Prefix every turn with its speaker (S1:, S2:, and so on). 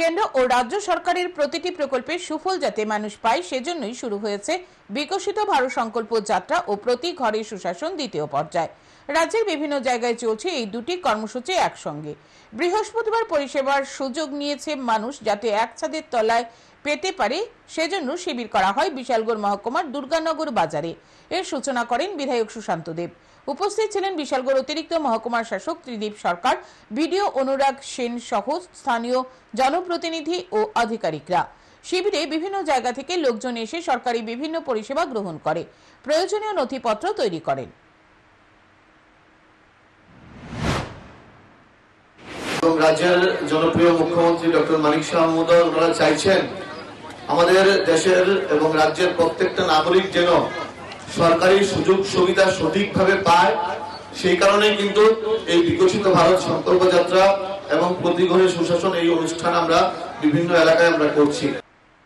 S1: কেন্দ্র ও রাজ্য সরকারের প্রতিটি প্রকল্পের সুফল যাতে মানুষ পায় সেজন্যই শুরু হয়েছে বিকশিত ভারত সংকল্প যাত্রা ও প্রতি ঘরে সুশাসন দ্বিতীয় পর্যায়। রাজ্যের বিভিন্ন জায়গায় চলছে এই দুটি কর্মসূচি একসঙ্গে। বৃহস্পতিবার পরিষেবার সুযোগ নিয়েছে মানুষ যাতে এক ছাদের তলায় পেতে পারে সেজন্য শিবির করা হয় বিশালগড় মহকুমার দুর্গানগর বাজারে। এর সূচনা করেন বিধায়ক সুশান্ত দেব। উপস্থিত ছিলেন বিশালগড় অতিরিক্ত মহকুমার শাসক ত্রিদীপ সরকার, বিডিও অনুরাগ সেন সহ স্থানীয় জনপ্রতিনিধি ও আধিকারিকরা। শিবিরে বিভিন্ন জায়গা থেকে লোকজন এসে সরকারি বিভিন্ন পরিষেবা গ্রহণ করে, প্রয়োজনীয় নথিপত্র তৈরি করেন।
S2: রাজ্যের জনপ্রিয় মুখ্যমন্ত্রী ডক্টর মানিক সাহা মহোদয় ওনারা চাইছেন আমাদের দেশের এবং রাজ্যের প্রত্যেকটা নাগরিক যেন সরকারি সুযোগ সুবিধা সঠিকভাবে পায়। সেই কারণে কিন্তু এই বিকশিত ভারত সংকল্প যাত্রা এবং প্রতি ঘরে সুশাসন এই অনুষ্ঠান আমরা বিভিন্ন এলাকায় আমরা করছি।